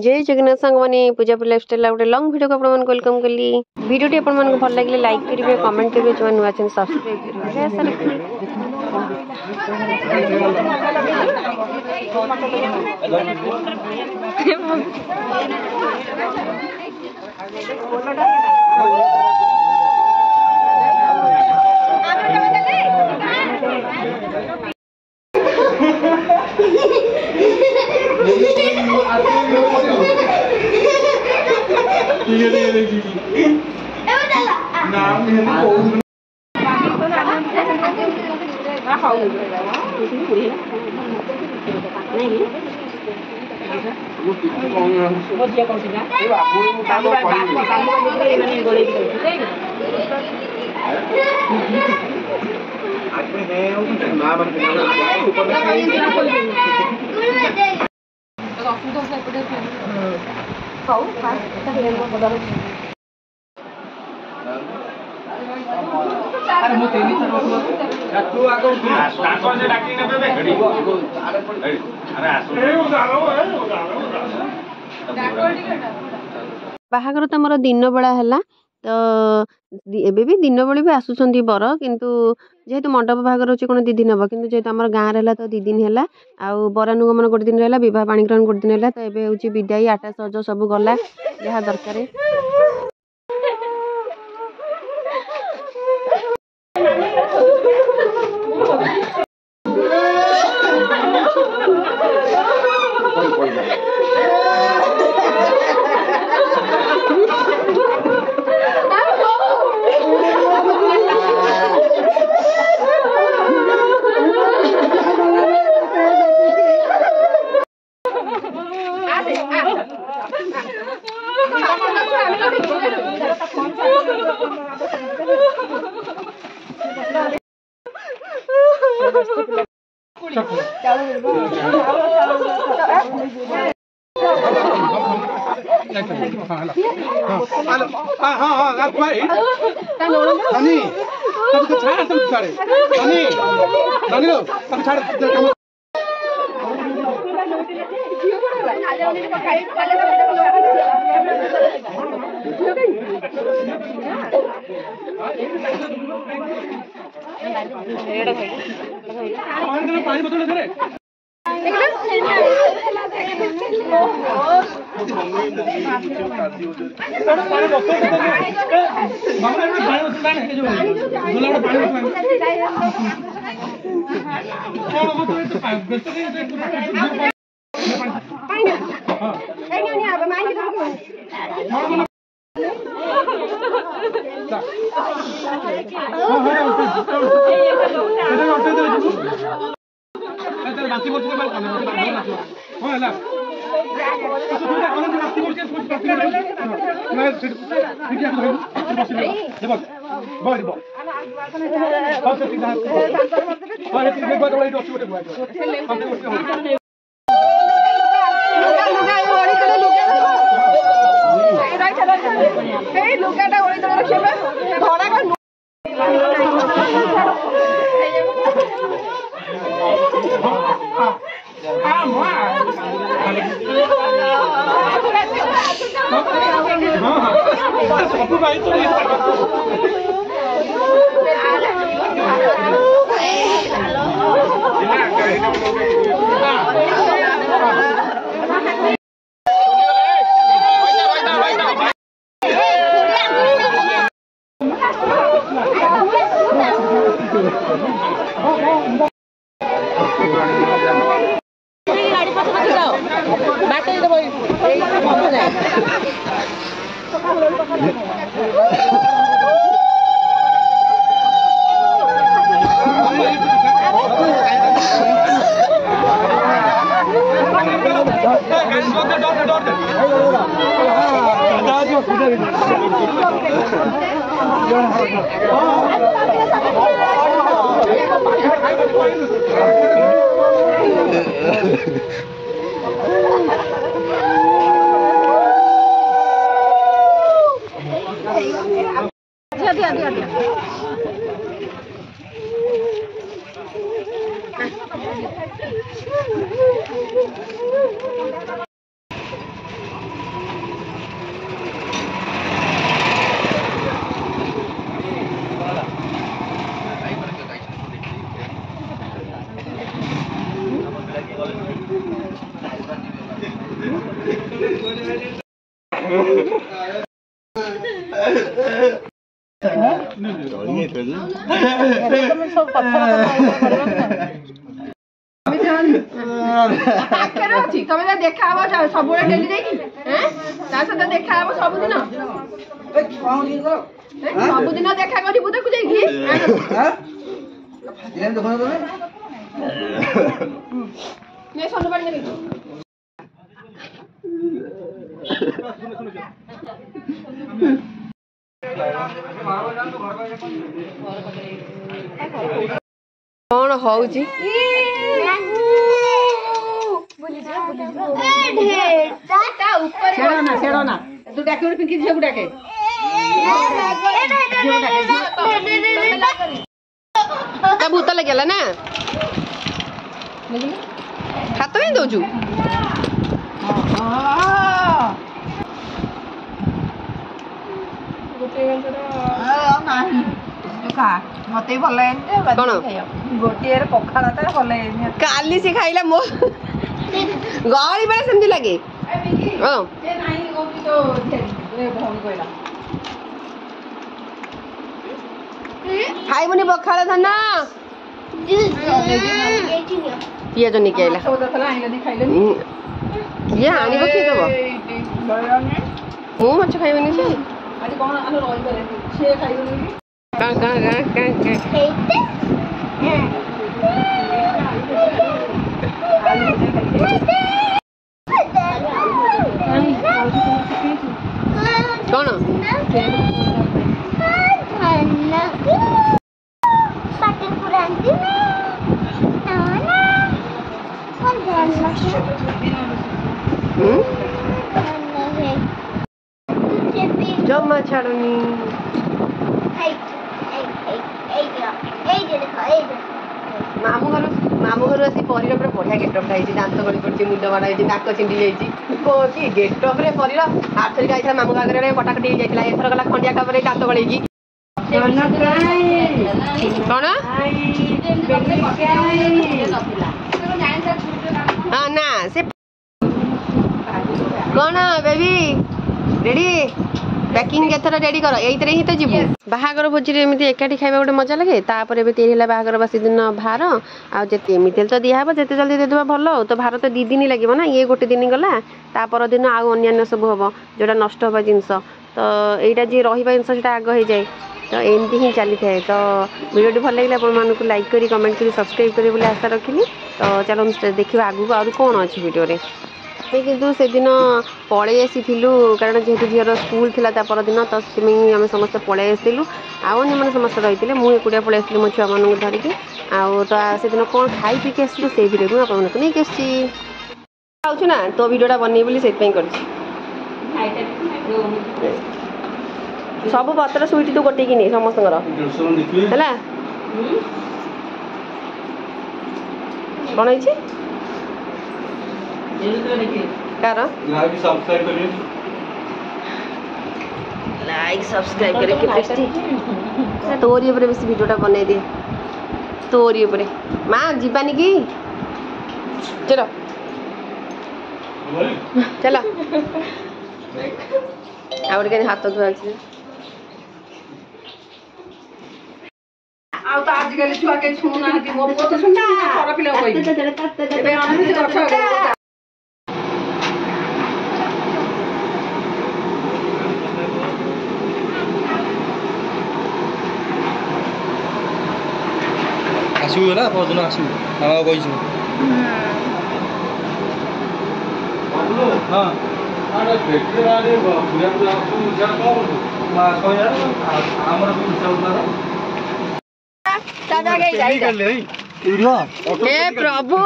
जय जगन्नाथ सांग माने पूजापुर लाइफस्टाइल गोटे लंग वीडियो को अपन वेलकम कली वीडियो अपन भल लगे लाइक करेंगे कमेंट करेंगे जो नुआ चैनल सब्सक्राइब करेंगे आशा बाहागर तो मोर दिन बेला है तो एबे भी दिन बेले भी आसुंच बर किंतु जेहेतु मंडप बाहागर अच्छे कौन 2 दिन हम कि जेहतु आम गाँव रहा तो 2 दिन है आउ बरानुगमन गोटे दिन रहा बह पाणीग्रहण गोटे दिन है तो ये हूँ विदाई आटा सहज सब गला जहाँ दरकार ତମେ ଦେଖା ହବ ସବୁବେଳେ ଡେଲି ଯାଇକି ତା ସହିତ ଦେଖା ହବ ସବୁଦିନ ସବୁଦିନ ଦେଖା କରିବୁ ତାକୁ ଯାଇକି କଣ ହଉଛି ତୁ ଡାକେ ପିଙ୍କି ଝିଅକୁ ଡାକେ ତା ଭୂତ ଲାଗିଗଲା ନା ହାତ କାଇଁ ଦଉଛୁ ମତେ ଭଲ ଲାଗେନି କଣ ଗୋଟିଏ ପଖାଳ ଭଲ ଲାଗେନି କାଲି ସେ ଖାଇଲା ମୋ ଗହଳି ବେଳେ ସେମିତି ଲାଗେ ଖାଇବୁନି ପଖାଳ ଧନ ପିଆଜ ନେଇକି ଆଇଲା କିଏ ଆଣିବ କିଏ ଦବ ମୁଁ ମାଛ ଖାଇବିନି ସେ କଣ ଜମା ଛାଡୁନି ମାମୁଁ ଘରୁ ଆସି ପରିର ପୁରା ବଢିଆ ଗେଟଅପ୍ ହେଇଛି ଦାନ୍ତ ଗଳି ପଡିଛି ମୁଣ୍ଡ ମାଡ ହେଇଛି ନାକ ଛିଣ୍ଡି ଯାଇଛି କି ଗେଟଅପ୍ ରେ ପରିର ଆରଥରିକ ଯାଇଥିଲା ମାମୁଁ ଆଗରେ କଟାକଟି ହେଇଯାଇଥିଲା ଏଥର ଗଲା ଖଣ୍ଡିଆ କାପରେ ଦାନ୍ତ ଗଳେଇକି କଣ ନା ସେ କଣ ବେବି ରେଡି ପ୍ୟାକିଂ ଏଥର ରେଡି କର ଏଇଥିରେ ହିଁ ତ ଯିବୁ ବାହାଘର ଭୋଜିରେ ଏମିତି ଏକାଠି ଖାଇବା ଗୋଟେ ମଜା ଲାଗେ ତାପରେ ଏବେ ତିଆରି ହେଲା ବାହାଘର ବାସି ଦିନ ଭାର ଆଉ ଯେତେ ଏମିତି ହେଲେ ତ ଦିଆହବ ଯେତେ ଜଲ୍ଦି ଦେଇଦେବା ଭଲ ଆଉ ତ ଭାର ତ 2 ଦିନ ଲାଗିବ ନା ଇଏ ଗୋଟେ ଦିନ ଗଲା ତା ପରଦିନ ଆଉ ଅନ୍ୟାନ୍ୟ ସବୁ ହବ ଯୋଉଟା ନଷ୍ଟ ହବା ଜିନିଷ ତ ଏଇଟା ଯିଏ ରହିବା ଜିନିଷ ସେଟା ଆଗ ହେଇଯାଏ ତ ଏମିତି ହିଁ ଚାଲିଥାଏ ତ ଭିଡ଼ିଓଟି ଭଲ ଲାଗିଲା ଆପଣମାନଙ୍କୁ ଲାଇକ୍ କରି କମେଣ୍ଟ କରି ସବସ୍କ୍ରାଇବ୍ କରିବେ ବୋଲି ଆଶା ରଖିଲି ତ ଚାଲନ୍ତୁ ଦେଖିବା ଆଗକୁ ଆହୁରି କ'ଣ ଅଛି ଭିଡ଼ିଓରେ କିନ୍ତୁ ସେଦିନ ପଳେଇ ଆସିଥିଲୁ କାରଣ ଯେହେତୁ ଝିଅର ସ୍କୁଲ ଥିଲା ତା ପରଦିନ ତ ସେଥିପାଇଁ ଆମେ ସମସ୍ତେ ପଳେଇ ଆସିଥିଲୁ ଆଉ ଅନ୍ୟମାନେ ସମସ୍ତେ ରହିଥିଲେ ମୁଁ ଏକୁଟିଆ ପଳେଇ ଆସିଥିଲି ମୋ ଛୁଆମାନଙ୍କୁ ଧରିକି ଆଉ ତ ସେଦିନ କ'ଣ ଖାଇ ପିଇକି ଆସିଥିଲୁ ସେଇ ଭିଡ଼ିଓ ମୁଁ ଆପଣମାନଙ୍କୁ ନେଇକି ଆସିଛି ଖାଉଛୁ ନା ତୋ ଭିଡ଼ିଓଟା ବନେଇ ବୋଲି ସେଥିପାଇଁ କରିଛି ସବୁ ପତ୍ର ସୁଇଟି ତୁ ଗୋଟେଇକି ନେ ସମସ୍ତଙ୍କର ହେଲା କ'ଣ ହେଇଛି कार लाइक सब्सक्राइब करके टेस्टी तोरी ऊपर बेसी वीडियोटा बनै दे तोरी ऊपर मां जीवानी की चलो चलो आउट के हाथ धुआ अछि आउ तो आज गले छुआ के छुना हती मो पोते सुनता खरा पिला कोई एबे आनी से अच्छा आसु होला पजन आसु मामा कहिछु हां आरे फैक्ट्री वाले पूरा पूरा जा को मा सोया हमर भी चलता दादा गई जाई ए प्रभु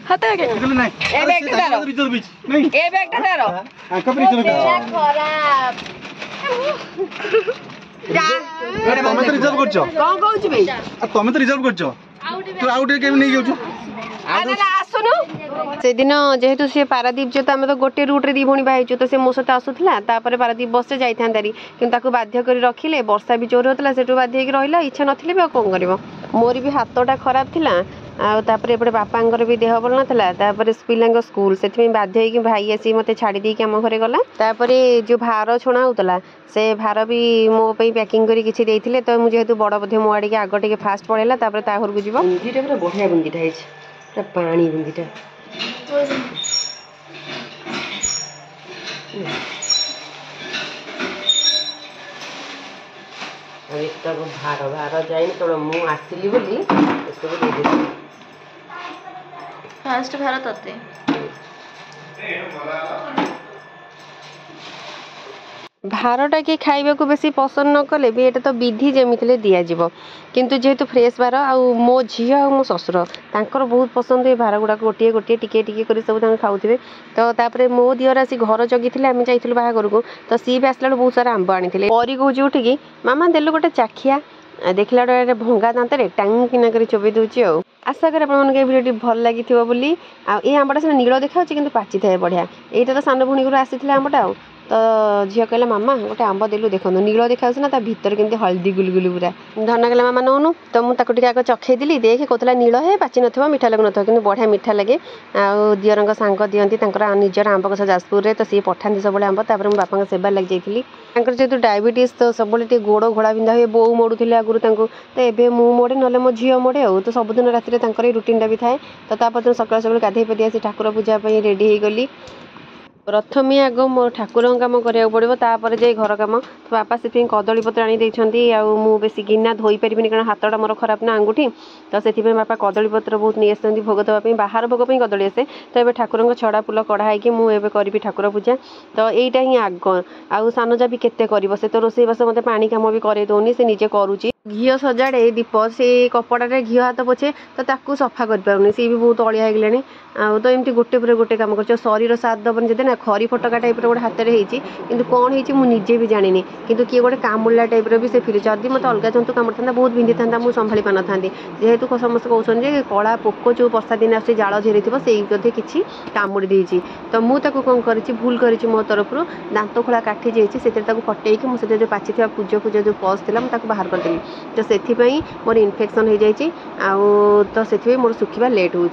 हाथ के नहीं ए बैग दारो रिजर्व बीच नहीं ए बैग दारो आंख पर रिजर्व खराब जा अरे तमे तो रिजर्व करछो कोन कहउछ बे तमे तो रिजर्व करछो तू आउट के नहीं जाउछु आना आसुनु से दिन जेहेतु से पारादीप जो आम तो गोटे रूट्रे दी भणी बाहर तो से मो सहित आसूला पारादीप बस से जाइथारी कि बाध्य कर रखिले वर्षा भी जोर होता से बाध्य रहा इच्छा नथिले भी कौन कर मोर भी हाथटा खराब थिला आउे एपटे बापांकर भी देह भल नाला पिला स्कूल से बाध्य होगी भाई आसी मत छाड़ी देकी आम घरे गला जो भार छुणा होता से भार भी मो पैकिंग कर तो मुझे बड़ बोधे मो आड़े आग टे फास्ट पड़ेगा घर को जी बुंदीटा पूरा बढ़िया बुंदीटा है पानी बुंदीटा भार भार जाए केवल मु आसली बोली फास्ट भार तते भारटा कि खाइबा को बेसी पसंद न कले भी एटा तो विधि जमीते दिज्व किंतु जेहेतु फ्रेश भार आ मो झी आ मो ससुर तांकर बहुत पसंद ये भार गुड़ा गोटे गोटे टिके टिके कर सब खाऊे तो तापर मो दिहर आसी घर जगी आम जाइलु बाहाघर को तो सी भी आसला बहुत सारा आंब आनी परी कौच उठिकी मामा देलु गोटे चाखिया देखला भंगा दांतरे टांग किना कर चोबई दूची आशा कर भिडियो भल लगी बोली ये आंबटा सीना नील देखा कि पाची थाए बढ़िया यहाँ तो सान भूणी आसी आंबटा तो झील कहला मामा गोटे आंब देलु देखो नील देखा ना भितर के हलदी गुलगुली पूरा धन कहला मामा नौनु तो मुझे आगे चखेदी देख कहला नील है पाची न मीठा लगुन कि बढ़िया मीठा लगे आ दियर सांग दिखती निजर आंब गछ जाजपुर में तो सी पठाती सब आंब तापर बापा सेवा लगी जाइली जेहतु डायबिटीज तो सब गोड़ घोड़ा बिंधा हुए बो मोड़ुले आगुरी तो एवं मु मोड़े ना मो झील मोड़े तो सबुदिन राति रुटीन भी थाए तो तापर सकाल सकाल गाधे पाधे आसी ठाकुर पूजा रेडी हो गली प्रथमे आग मो ठाकुर कम करा पड़ो तापर जाए घर कम तो बापा से कदली पत्र आनी मु बेसी गिना धोई पारिनी कारण हाथटा मोर खराब ना आंगुठी तो से बापा कदली पत्र बहुत नहीं आसती भोग देवाई बाहर भोग कदली आसे तो ये ठाकुर छड़ा फुल कढ़ाई मुझे करी ठाकुर पूजा तो यहीटा ही आग आउ सानजा भी केते कर से तो रोसे बास मत पानी कम भी करे दौनी से निजे करुच्ची घी सजाड़े दीप से कपड़े घी हाथ पोछे तो ताकू सफा कर पारुनी सी भी बहुत अलिया होगलानी आ तो एमती गोटे पर गोटे कम कर शरीर साथ दबनी जदे ना खरी फटका टाइप गोटे हाथ में होती कि कौन होजे भी जानी कि किए गोटे कामुड़ा टाइप भी से फिर जदि मत अलग जंतु कामुड़ था बहुत बिंधि था मुझे संभाली पार था जेहेतु समस्त कहते कला पोक जो वर्षा दिन आस जाल झेरी थी से बोधे किसी कामुड़ी देती तो मुझे कौन कर भूल कर मो तरफ दांत खोला काठी जाइए से कटेक मुझे जो पाची पूज फूज जो पस था मुझे बाहर करदेली तो से मोर इनफेक्शन हो जाए तो से मोर सुखा लेट हो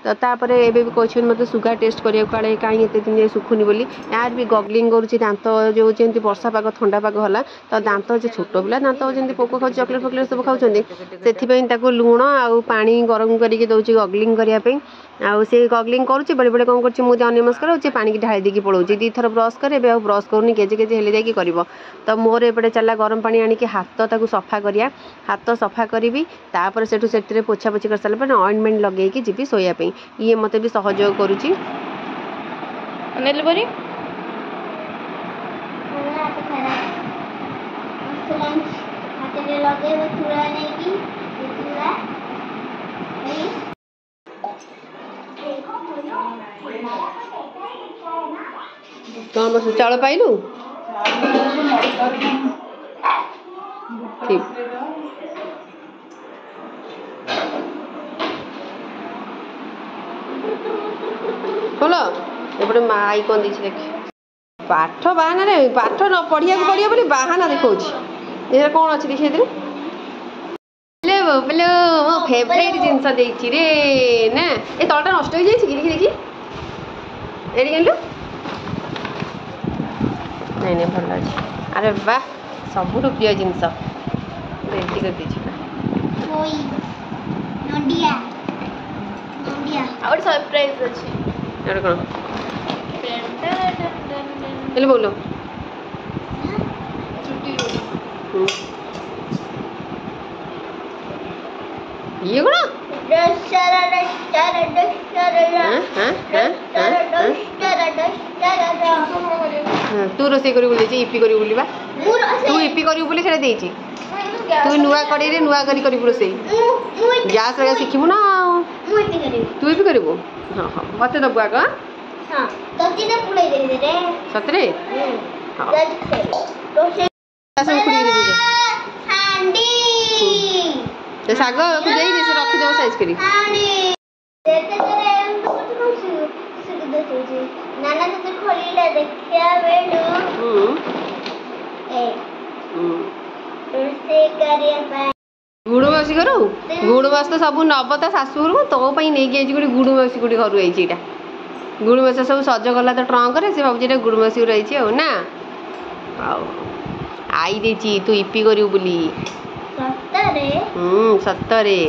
तो तापर एबे भी कहते मतलब सुगर टेस्ट करें कहीं एत दिन जाए सुखुनी बोली यार भी गगलिंग करुच्ची दांत जो जमी वर्षा पाग ठंडा पाग है तो दांत जो छोट पिला दांत जमी पोक खाऊ चॉकलेट फकलेट सब खाऊँ से लुण आ पानी गरम करके दौर गगलिंग करने से गगलिंग करुच्ची बेले बेले कौन कर मुझे अनमस्कार हो पानी की ढाई देकी पड़ोची दी थर ब्रश करे ब्रश करूनी केजे केजे हेले जाकि कर तो मोर एपटे चला गरम पानी आणिकी हाथ ताकू सफा करिया हाथ सफा करी तापर से पोछा पोछी कर सारे ऑइंटमेंट लगे जी शोयापी ये मत भी सहयोग करुच्ची कौन बस चाउल पाइलु ठीक बोलो एपटे माई कौन दी देख पाठ बाहाना पाठ न पढ़िया पड़ो बोली बाहाना देखा कौन अच्छी देखिए बोलो मो फेवरेट जिनस देती रे ना ये तलटा नष्ट हो जाए देखी देखी एडी किणलु नहीं नहीं भल अच्छे अरे वाह सबुठ प्रिय जिनस रेडी कर दीजिए और सरप्राइज अच्छी और कौन हेलो बोलो ये कौन तू रोसे करी बोली इपी करी बोली तू इपी करी बोली से देची तू नुआ कड़े नुआ करी रोसे गैस लगा शिखबू ना तू इपी करू हाँ हाँ मत दबु आग सतरे शाग रखीदेव साइज करी नाना तो खोलीला देखिया बेडू ए से करिया ଗୁଡୁ ମାଉସୀ ଘରୁ ଗୁଡୁ ମାଉସୀ ତ ସବୁ ନବ ତା ଶାଶୁ ଘରକୁ ତୋ ପାଇଁ ନେଇକି ଆଇଛି ଗୋଟେ ଗୁଡୁ ମାଉସୀ ଗୋଟେ ଘରୁ ଆଇଛି ଏଇଟା ଗୁଡୁ ମାଉସୀ ସବୁ ସଜ କଲା ତ ଟ୍ରଙ୍କରେ ସେ ଭାବୁଛି ଏଇଟା ଗୁଡୁ ମାଉସୀ ଘରୁ ଆଇଛି ଆଉ ନା ଆଉ ଆଇ ଦେଇଛି ତୁ ଇପି କରିବୁ ବୋଲି ସତରେ ସତରେ